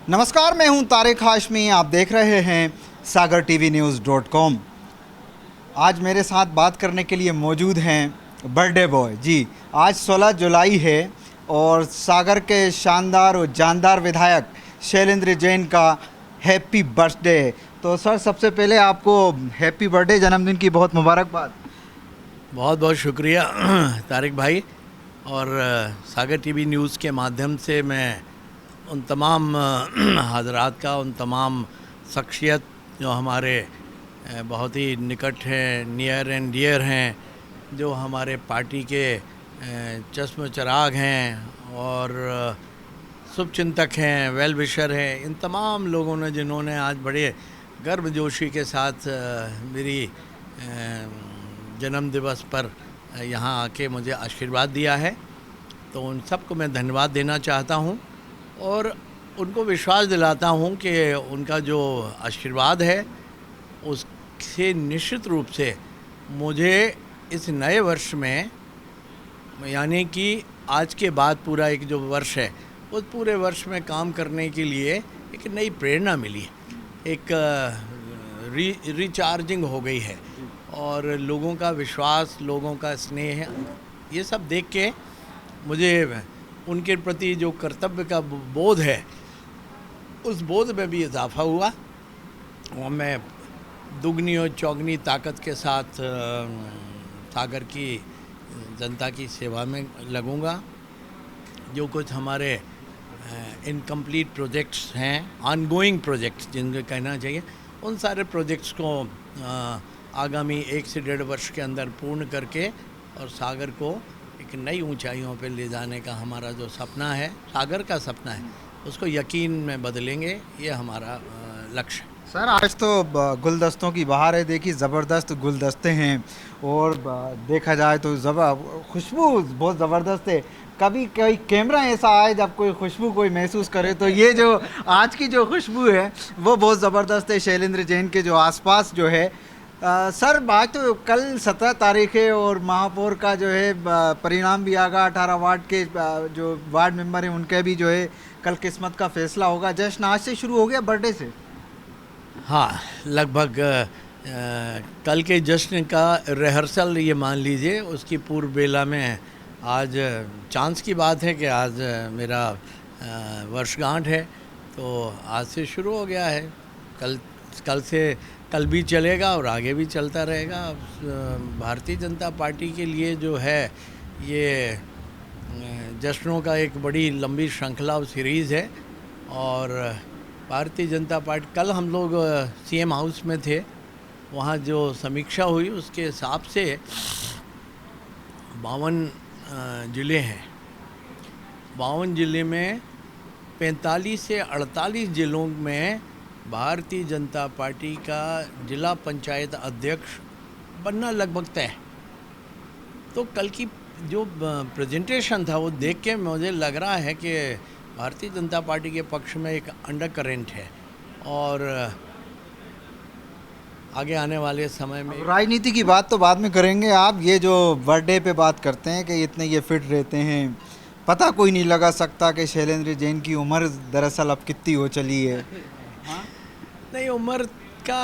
नमस्कार, मैं हूं तारिक हाशमी। आप देख रहे हैं सागर टीवी न्यूज़.com। आज मेरे साथ बात करने के लिए मौजूद हैं बर्थडे बॉय जी। आज 16 जुलाई है और सागर के शानदार और जानदार विधायक शैलेंद्र जैन का हैप्पी बर्थडे है। तो सर, सबसे पहले आपको हैप्पी बर्थडे, जन्मदिन की बहुत मुबारकबाद। बहुत बहुत शुक्रिया तारिक भाई। और सागर टीवी न्यूज़ के माध्यम से मैं उन तमाम हजरात का, उन तमाम शख्सियत जो हमारे बहुत ही निकट हैं, नियर एंड डियर हैं, जो हमारे पार्टी के चश्म चराग हैं और शुभचिंतक हैं, वेल विशर हैं, इन तमाम लोगों ने जिन्होंने आज बड़े गर्मजोशी के साथ मेरी जन्म दिवस पर यहाँ आके मुझे आशीर्वाद दिया है, तो उन सबको मैं धन्यवाद देना चाहता हूँ और उनको विश्वास दिलाता हूँ कि उनका जो आशीर्वाद है उससे निश्चित रूप से मुझे इस नए वर्ष में, यानी कि आज के बाद पूरा एक जो वर्ष है उस पूरे वर्ष में काम करने के लिए एक नई प्रेरणा मिली, एक रिचार्जिंग हो गई है और लोगों का विश्वास, लोगों का स्नेह, ये सब देख के मुझे उनके प्रति जो कर्तव्य का बोध है उस बोध में भी इजाफा हुआ और मैं दुगनी और चौगनी ताकत के साथ सागर की जनता की सेवा में लगूंगा। जो कुछ हमारे इनकम्प्लीट प्रोजेक्ट्स हैं, ऑनगोइंग प्रोजेक्ट्स जिनको कहना चाहिए, उन सारे प्रोजेक्ट्स को आगामी 1 से 1.5 वर्ष के अंदर पूर्ण करके और सागर को एक नई ऊंचाइयों पर ले जाने का हमारा जो सपना है, सागर का सपना है, उसको यकीन में बदलेंगे। ये हमारा लक्ष्य है। सर, आज तो गुलदस्तों की बहार है। देखिए, ज़बरदस्त गुलदस्ते हैं और देखा जाए तो खुशबू बहुत ज़बरदस्त है। कभी कोई कैमरा ऐसा आए जब कोई खुशबू कोई महसूस करे, तो ये जो आज की जो खुशबू है वो बहुत ज़बरदस्त है शैलेंद्र जैन के जो आसपास जो है। सर, बात तो कल 17 तारीख है और महापौर का जो है परिणाम भी आगा। 18 वार्ड के जो वार्ड मेंबर हैं उनके भी जो है कल किस्मत का फैसला होगा। जश्न आज से शुरू हो गया, बर्थडे से। हाँ, लगभग कल के जश्न का रिहर्सल ये मान लीजिए, उसकी पूर्व बेला में आज चांस की बात है कि आज मेरा वर्षगांठ है, तो आज से शुरू हो गया है। कल भी चलेगा और आगे भी चलता रहेगा। भारतीय जनता पार्टी के लिए जो है ये जश्नों का एक बड़ी लंबी श्रृंखला सीरीज़ है और भारतीय जनता पार्टी, कल हम लोग सीएम हाउस में थे, वहाँ जो समीक्षा हुई उसके हिसाब से 52 ज़िले हैं। 52 ज़िले में 45 से 48 ज़िलों में भारतीय जनता पार्टी का जिला पंचायत अध्यक्ष बनना लगभग तय। तो कल की जो प्रेजेंटेशन था वो देख के मुझे लग रहा है कि भारतीय जनता पार्टी के पक्ष में एक अंडर करेंट है और आगे आने वाले समय में राजनीति की बात तो बाद में करेंगे। आप ये जो बर्थडे पे बात करते हैं कि इतने ये फिट रहते हैं, पता कोई नहीं लगा सकता कि शैलेंद्र जैन की उम्र दरअसल अब कितनी हो चली है। हाँ? नहीं, उम्र का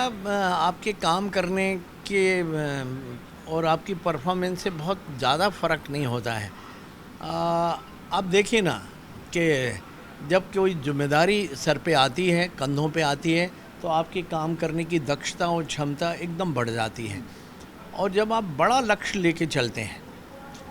आपके काम करने के और आपकी परफॉर्मेंस से बहुत ज़्यादा फ़र्क नहीं होता है। आप देखिए ना कि जब कोई जिम्मेदारी सर पे आती है, कंधों पे आती है, तो आपके काम करने की दक्षता और क्षमता एकदम बढ़ जाती है। और जब आप बड़ा लक्ष्य लेके चलते हैं,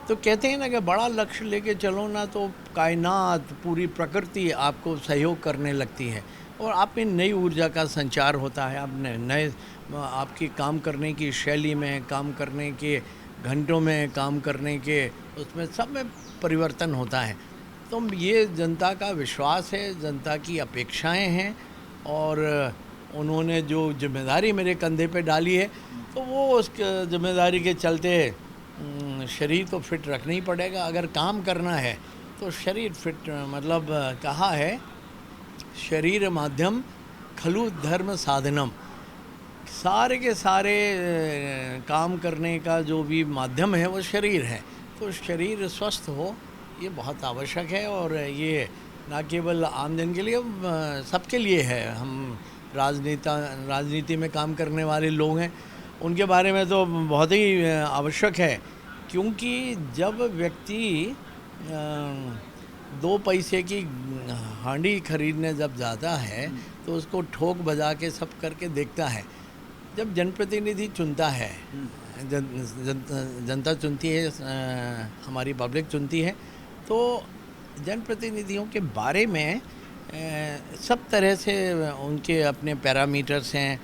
तो कहते हैं ना कि बड़ा लक्ष्य लेके चलो ना तो कायनात, पूरी प्रकृति आपको सहयोग करने लगती है और आप में नई ऊर्जा का संचार होता है। आपने नए आपकी काम करने की शैली में, काम करने के घंटों में, काम करने के उसमें सब में परिवर्तन होता है। तो ये जनता का विश्वास है, जनता की अपेक्षाएं हैं और उन्होंने जो जिम्मेदारी मेरे कंधे पे डाली है, तो वो उस जिम्मेदारी के चलते शरीर तो फिट रखना ही पड़ेगा। अगर काम करना है तो शरीर फिट, मतलब कहा है शरीर माध्यम खलु धर्म साधनम, सारे के सारे काम करने का जो भी माध्यम है वो शरीर है। तो शरीर स्वस्थ हो ये बहुत आवश्यक है और ये ना केवल आमजन के लिए, सबके लिए है। हम राजनीति में काम करने वाले लोग हैं, उनके बारे में तो बहुत ही आवश्यक है, क्योंकि जब व्यक्ति 2 पैसे की हांडी खरीदने जब जाता है तो उसको ठोक बजा के सब करके देखता है। जब जनप्रतिनिधि चुनता है, जनता चुनती है, हमारी पब्लिक चुनती है, तो जनप्रतिनिधियों के बारे में सब तरह से उनके अपने पैरामीटर्स हैं।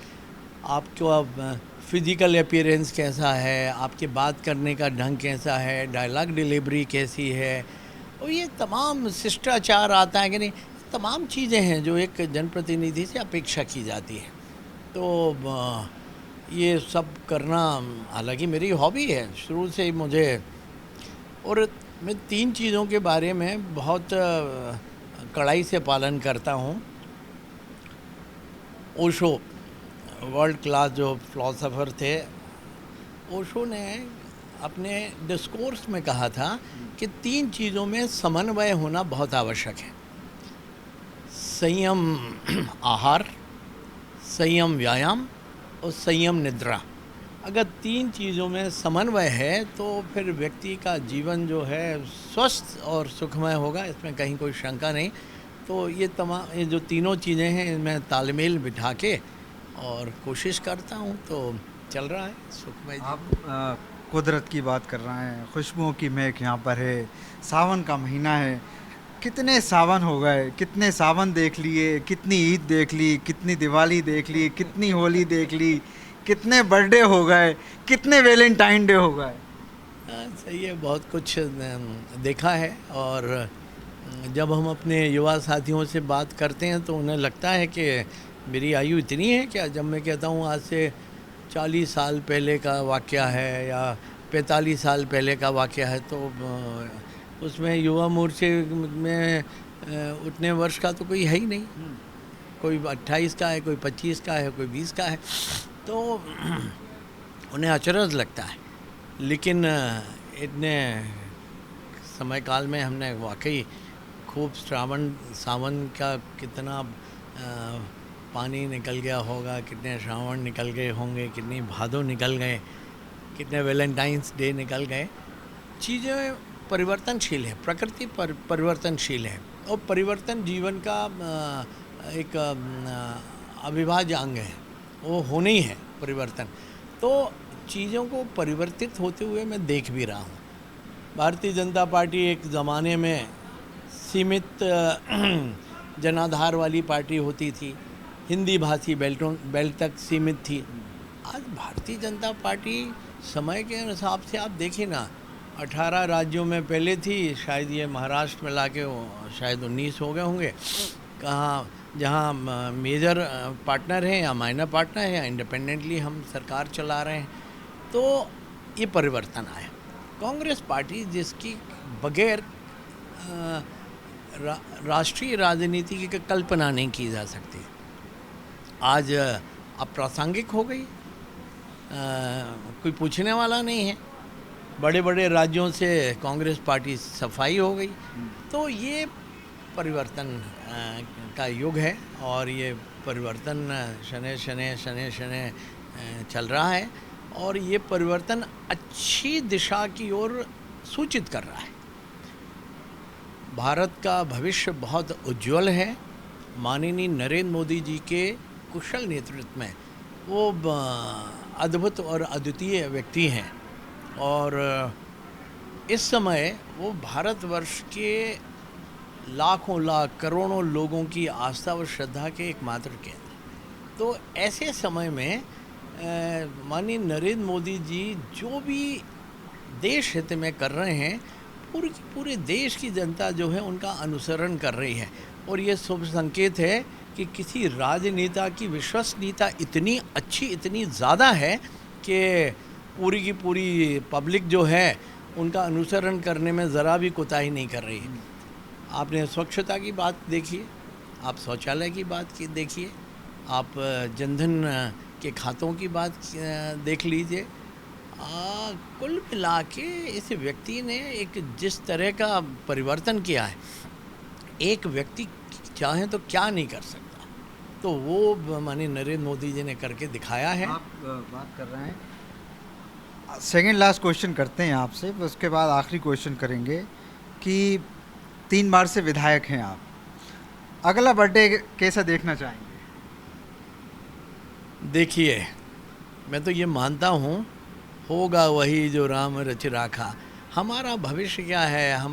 आपको अब फिज़िकल अपीयरेंस कैसा है, आपके बात करने का ढंग कैसा है, डायलॉग डिलीवरी कैसी है, और ये तमाम शिष्टाचार आता है कि नहीं, तमाम चीज़ें हैं जो एक जनप्रतिनिधि से अपेक्षा की जाती है। तो ये सब करना, हालांकि मेरी हॉबी है शुरू से ही मुझे, और मैं 3 चीज़ों के बारे में बहुत कड़ाई से पालन करता हूँ। ओशो, वर्ल्ड क्लास जो फिलोसोफर थे, ओशो ने अपने डिस्कोर्स में कहा था कि 3 चीज़ों में समन्वय होना बहुत आवश्यक है। संयम आहार, संयम व्यायाम और संयम निद्रा। अगर 3 चीज़ों में समन्वय है तो फिर व्यक्ति का जीवन जो है स्वस्थ और सुखमय होगा, इसमें कहीं कोई शंका नहीं। तो ये जो तीनों चीज़ें हैं, इनमें तालमेल बिठा के और कोशिश करता हूँ, तो चल रहा है सुखमय जीवन। आप कुदरत की बात कर रहे हैं, खुशबुओं की महक यहाँ पर है, सावन का महीना है। कितने सावन हो गए, कितने सावन देख लिए, कितनी ईद देख ली, कितनी दिवाली देख ली, कितनी होली देख ली, कितने बर्थडे हो गए, कितने वैलेंटाइन डे हो गए। सही है, बहुत कुछ देखा है। और जब हम अपने युवा साथियों से बात करते हैं तो उन्हें लगता है कि मेरी आयु इतनी है क्या। जब मैं कहता हूँ आज से 40 साल पहले का वाक़या है या 45 साल पहले का वाक़या है, तो उसमें युवा मोर्चे में उतने वर्ष का तो कोई है ही नहीं। कोई 28 का है, कोई 25 का है, कोई 20 का है, तो उन्हें अचरज लगता है। लेकिन इतने समय काल में हमने वाकई खूब सावन का कितना पानी निकल गया होगा, कितने श्रावण निकल गए होंगे, कितनी भादों निकल गए, कितने वैलेंटाइंस डे निकल गए। चीज़ें परिवर्तनशील है, प्रकृति परिवर्तनशील है, और परिवर्तन जीवन का एक अविभाज्य अंग है, वो होना ही है परिवर्तन। तो चीज़ों को परिवर्तित होते हुए मैं देख भी रहा हूँ। भारतीय जनता पार्टी एक ज़माने में सीमित जनाधार वाली पार्टी होती थी, हिंदी भाषी बेल्ट तक सीमित थी। आज भारतीय जनता पार्टी समय के हिसाब से आप देखिए ना, 18 राज्यों में पहले थी, शायद ये महाराष्ट्र में लाके शायद 19 हो गए होंगे। कहाँ जहाँ मेजर पार्टनर हैं या माइनर पार्टनर हैं या इंडिपेंडेंटली हम सरकार चला रहे हैं, तो ये परिवर्तन आया। कांग्रेस पार्टी जिसकी बगैर राष्ट्रीय राजनीति की कल्पना नहीं की जा सकती, आज अप्रासंगिक हो गई। कोई पूछने वाला नहीं है। बड़े बड़े राज्यों से कांग्रेस पार्टी सफाई हो गई। तो ये परिवर्तन का युग है, और ये परिवर्तन शने शने चल रहा है, और ये परिवर्तन अच्छी दिशा की ओर सूचित कर रहा है। भारत का भविष्य बहुत उज्जवल है। माननीय नरेंद्र मोदी जी के कुशल नेतृत्व में वो अद्भुत और अद्वितीय व्यक्ति हैं, और इस समय वो भारतवर्ष के लाखों लाख करोड़ों लोगों की आस्था और श्रद्धा के एकमात्र केंद्र। तो ऐसे समय में माननीय नरेंद्र मोदी जी जो भी देश हित में कर रहे हैं, पूरे देश की जनता जो है उनका अनुसरण कर रही है, और ये शुभ संकेत है कि किसी राजनेता की विश्वसनीयता इतनी अच्छी, इतनी ज़्यादा है कि पूरी की पूरी पब्लिक जो है उनका अनुसरण करने में ज़रा भी कोताही नहीं कर रही है। आपने स्वच्छता की बात देखिए, आप शौचालय की बात देखिए, आप जनधन के खातों की बात देख लीजिए। कुल मिला के इस व्यक्ति ने एक जिस तरह का परिवर्तन किया है, एक व्यक्ति चाहे तो क्या नहीं कर सकता, तो वो माननीय नरेंद्र मोदी जी ने करके दिखाया है। आप बात कर रहे हैं, सेकंड लास्ट क्वेश्चन करते हैं आपसे, उसके बाद आखिरी क्वेश्चन करेंगे कि 3 बार से विधायक हैं आप, अगला बर्थडे कैसा देखना चाहेंगे? देखिए, मैं तो ये मानता हूँ होगा वही जो राम रच राखा। हमारा भविष्य क्या है,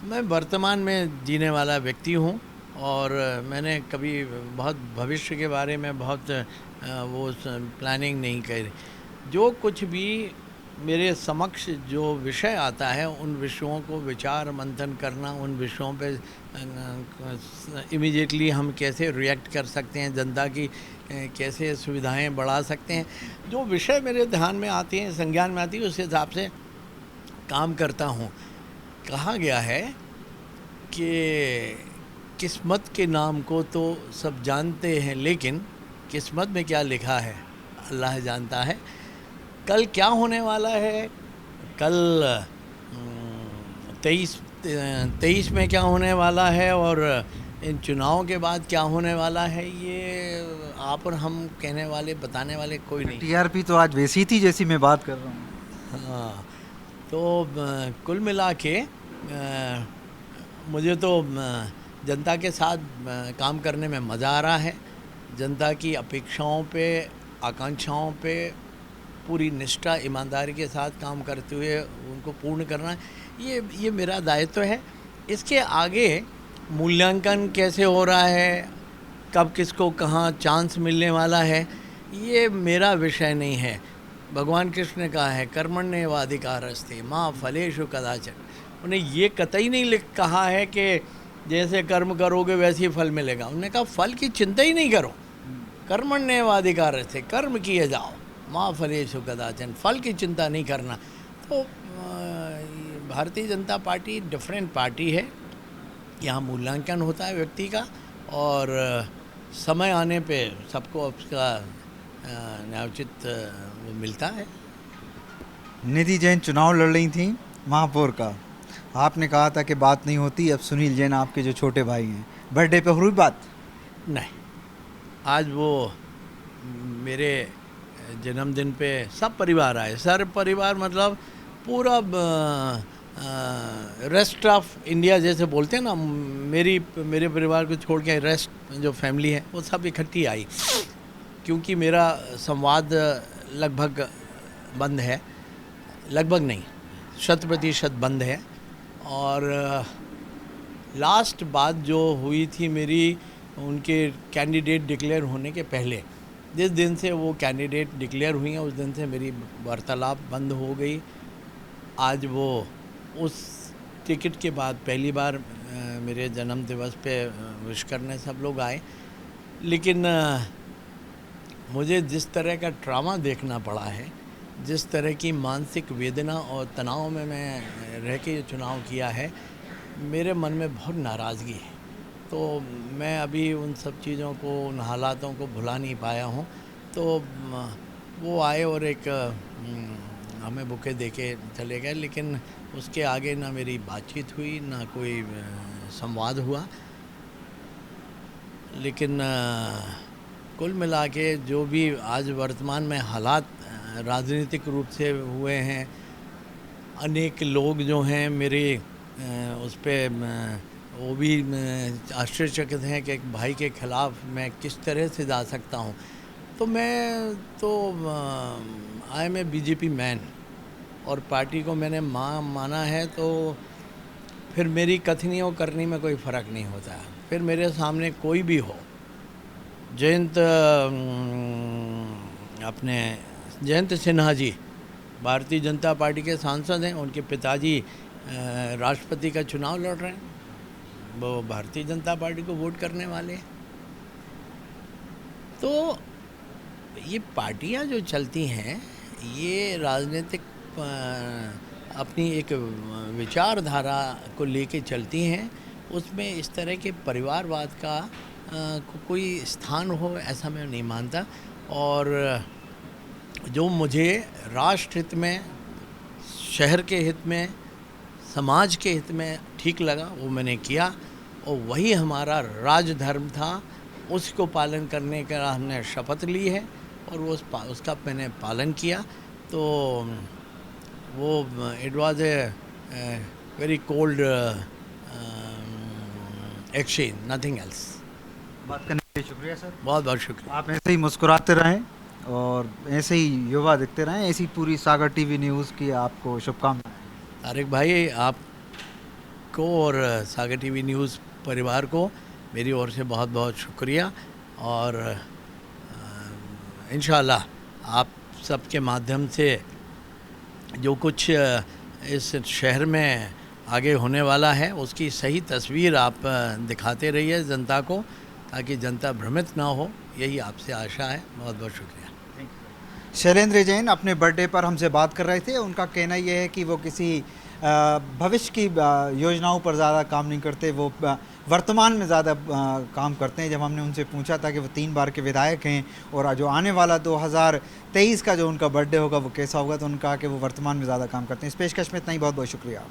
मैं वर्तमान में जीने वाला व्यक्ति हूँ, और मैंने कभी बहुत भविष्य के बारे में बहुत वो प्लानिंग नहीं करी। जो कुछ भी मेरे समक्ष जो विषय आता है, उन विषयों को विचार मंथन करना, उन विषयों पे इमीडिएटली हम कैसे रिएक्ट कर सकते हैं, जनता की कैसे सुविधाएं बढ़ा सकते हैं, जो विषय मेरे ध्यान में आते हैं, संज्ञान में आती है, उस हिसाब से काम करता हूँ। कहा गया है कि किस्मत के नाम को तो सब जानते हैं, लेकिन किस्मत में क्या लिखा है अल्लाह जानता है। कल क्या होने वाला है, कल 23 में क्या होने वाला है, और इन चुनाव के बाद क्या होने वाला है, ये आप और हम कहने वाले बताने वाले कोई नहीं। टीआरपी तो आज वैसी थी जैसी मैं बात कर रहा हूँ। हाँ, तो कुल मिला के मुझे तो जनता के साथ काम करने में मज़ा आ रहा है। जनता की अपेक्षाओं पे, आकांक्षाओं पे पूरी निष्ठा ईमानदारी के साथ काम करते हुए उनको पूर्ण करना, ये मेरा दायित्व है। इसके आगे मूल्यांकन कैसे हो रहा है, कब किसको कहाँ चांस मिलने वाला है, ये मेरा विषय नहीं है। भगवान कृष्ण ने कहा है कर्मण्येवाधिकारस्ते माँ फलेषु कदाचन। उन्हें ये कतई नहीं कहा है कि जैसे कर्म करोगे वैसे ही फल मिलेगा। उन्होंने कहा फल की चिंता ही नहीं करो, कर्मण्येवाधिकारस्ते, कर्म किए जाओ, माँ फलेषु कदाचन, फल की चिंता नहीं करना। तो Bharatiya Janata party different party है, यहाँ मूल्यांकन होता है व्यक्ति का, और समय आने पे सबको उसका न्यायोचित वो मिलता है। निधि जैन चुनाव लड़ रही थी महापौर का, आपने कहा था कि बात नहीं होती, अब सुनील जैन आपके जो छोटे भाई हैं, बर्थडे पे हुई बात? नहीं, आज वो मेरे जन्मदिन पे सब परिवार आए, सर परिवार मतलब पूरा रेस्ट ऑफ इंडिया जैसे बोलते हैं ना, मेरे परिवार को छोड़ के रेस्ट जो फैमिली है वो सब इकट्ठी आई, क्योंकि मेरा संवाद लगभग बंद है, लगभग नहीं 100% बंद है। और लास्ट बात जो हुई थी मेरी उनके कैंडिडेट डिक्लेयर होने के पहले, जिस दिन से वो कैंडिडेट डिक्लेयर हुई हैं उस दिन से मेरी वार्तालाप बंद हो गई। आज वो उस टिकट के बाद पहली बार मेरे जन्म दिवस पे विश करने सब लोग आए, लेकिन मुझे जिस तरह का ट्रामा देखना पड़ा है, जिस तरह की मानसिक वेदना और तनाव में मैं रह के ये चुनाव किया है, मेरे मन में बहुत नाराज़गी है। तो मैं अभी उन सब चीज़ों को, उन हालातों को भुला नहीं पाया हूँ। तो वो आए और एक हमें बुके दे के चले गए, लेकिन उसके आगे ना मेरी बातचीत हुई, ना कोई संवाद हुआ। लेकिन कुल मिला के जो भी आज वर्तमान में हालात राजनीतिक रूप से हुए हैं, अनेक लोग जो हैं मेरे उस पर वो भी आश्चर्यचकित हैं कि एक भाई के ख़िलाफ़ मैं किस तरह से जा सकता हूं। तो मैं तो I am a BJP man, और पार्टी को मैंने माना है, तो फिर मेरी कथनी और करनी में कोई फ़र्क नहीं होता है। फिर मेरे सामने कोई भी हो, जयंत सिन्हा जी भारतीय जनता पार्टी के सांसद हैं, उनके पिताजी राष्ट्रपति का चुनाव लड़ रहे हैं, वो भारतीय जनता पार्टी को वोट करने वाले हैं। तो ये पार्टियां जो चलती हैं, ये राजनीतिक अपनी एक विचारधारा को लेके चलती हैं, उसमें इस तरह के परिवारवाद का कोई स्थान हो ऐसा मैं नहीं मानता। और जो मुझे राष्ट्र हित में, शहर के हित में, समाज के हित में ठीक लगा वो मैंने किया। और वही हमारा राजधर्म था, उसको पालन करने का हमने शपथ ली है और उसका मैंने पालन किया। तो वो it was a very cold exchange, nothing else. बात करने के लिए शुक्रिया सर। बहुत बहुत शुक्रिया। आप ऐसे ही मुस्कुराते रहें और ऐसे ही युवा दिखते रहें। ऐसी पूरी सागर टीवी न्यूज़ की आपको शुभकामनाएं। तारिक भाई, आपको और सागर टीवी न्यूज़ परिवार को मेरी ओर से बहुत बहुत शुक्रिया। और इंशाल्लाह आप सबके माध्यम से जो कुछ इस शहर में आगे होने वाला है उसकी सही तस्वीर आप दिखाते रहिए जनता को, ताकि जनता भ्रमित ना हो। यही आपसे आशा है। बहुत बहुत शुक्रिया। शैलेंद्र जैन अपने बर्थडे पर हमसे बात कर रहे थे। उनका कहना यह है कि वो किसी भविष्य की योजनाओं पर ज़्यादा काम नहीं करते, वो वर्तमान में ज़्यादा काम करते हैं। जब हमने उनसे पूछा था कि वो 3 बार के विधायक हैं और जो आने वाला 2023 का जो उनका बर्थडे होगा वो कैसा होगा, तो उनका कि वो वर्तमान में ज़्यादा काम करते हैं। इस पेशकश में इतना ही। बहुत बहुत शुक्रिया।